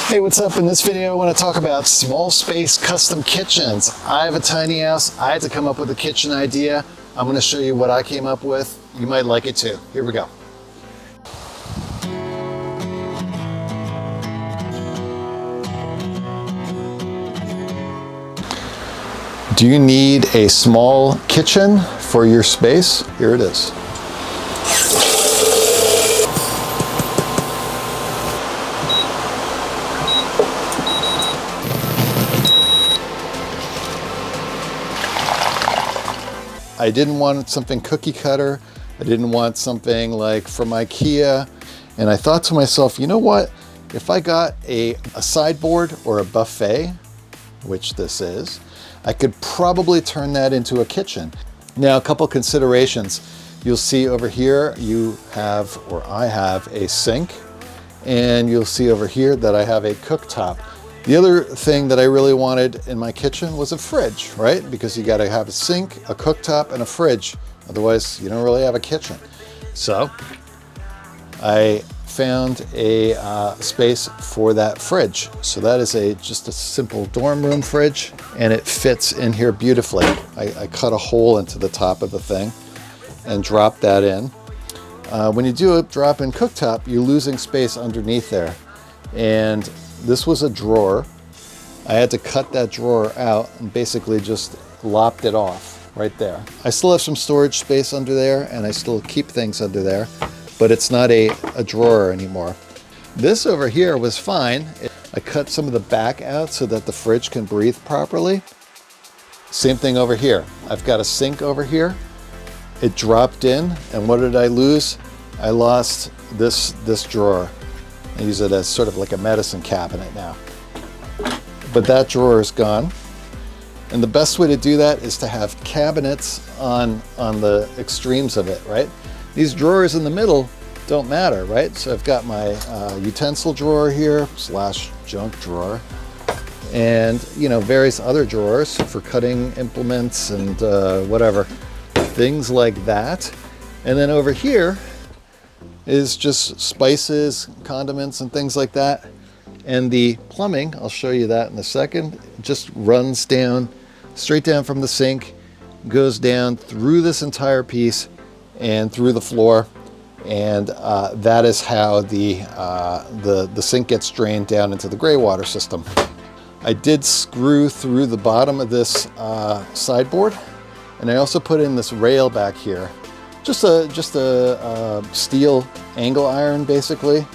Hey, what's up? In this video, I want to talk about small space custom kitchens. I have a tiny house. I had to come up with a kitchen idea. I'm going to show you what I came up with. You might like it too. Here we go. Do you need a small kitchen for your space? Here it is. I didn't want something cookie cutter. I didn't want something like from IKEA. And I thought to myself, you know what? If I got a sideboard or a buffet, which this is, I could probably turn that into a kitchen. Now, a couple considerations. You'll see over here, you have, or I have, a sink. And you'll see over here that I have a cooktop. The other thing that I really wanted in my kitchen was a fridge, right? Because you gotta have a sink, a cooktop, and a fridge. Otherwise, you don't really have a kitchen. So I found a space for that fridge. So that is just a simple dorm room fridge, and it fits in here beautifully. I cut a hole into the top of the thing and dropped that in. When you do a drop-in cooktop, you're losing space underneath there. And this was a drawer. I had to cut that drawer out and basically just lopped it off right there. I still have some storage space under there, and I still keep things under there, but it's not a drawer anymore. This over here was fine. I cut some of the back out so that the fridge can breathe properly. Same thing over here. I've got a sink over here. It dropped in, and what did I lose? I lost this drawer. I use it as sort of like a medicine cabinet now. But that drawer is gone. And the best way to do that is to have cabinets on the extremes of it, right? These drawers in the middle don't matter, right? So I've got my utensil drawer here, / junk drawer, and various other drawers for cutting implements and whatever, things like that. And then over here is just spices, condiments, and things like that. And the plumbing, I'll show you that in a second, just runs down, straight down from the sink, goes down through this entire piece and through the floor. And that is how the sink gets drained down into the gray water system. I did screw through the bottom of this sideboard, and I also put in this rail back here. Just a steel angle iron, basically.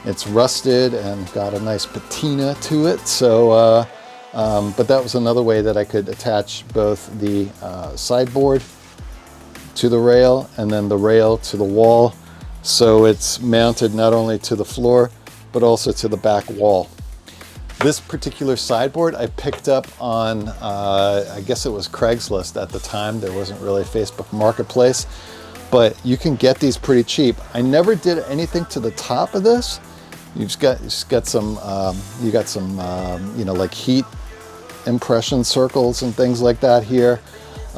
It's rusted and got a nice patina to it. So, but that was another way that I could attach both the sideboard to the rail and then the rail to the wall. So it's mounted not only to the floor, but also to the back wall. This particular sideboard I picked up on, I guess it was Craigslist at the time. There wasn't really a Facebook Marketplace. But you can get these pretty cheap. I never did anything to the top of this. You got some like heat impression circles and things like that here.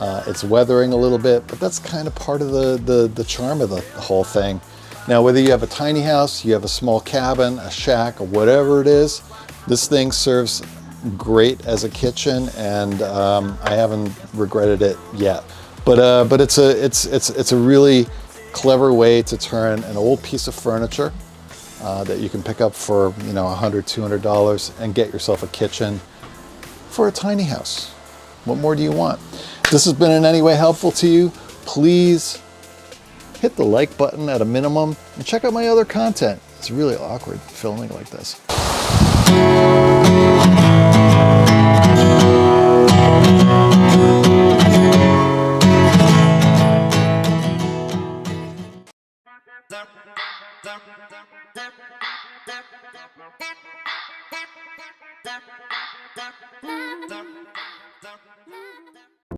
It's weathering a little bit, but that's kind of part of the charm of the whole thing. Now, whether you have a tiny house, you have a small cabin, a shack, or whatever it is, this thing serves great as a kitchen, and I haven't regretted it yet. But it's a really clever way to turn an old piece of furniture that you can pick up for $100, $200 and get yourself a kitchen for a tiny house. What more do you want? If this has been in any way helpful to you, please hit the like button at a minimum and check out my other content. It's really awkward filming like this. Zap, zap, zap, zap, zap, zap, zap, zap.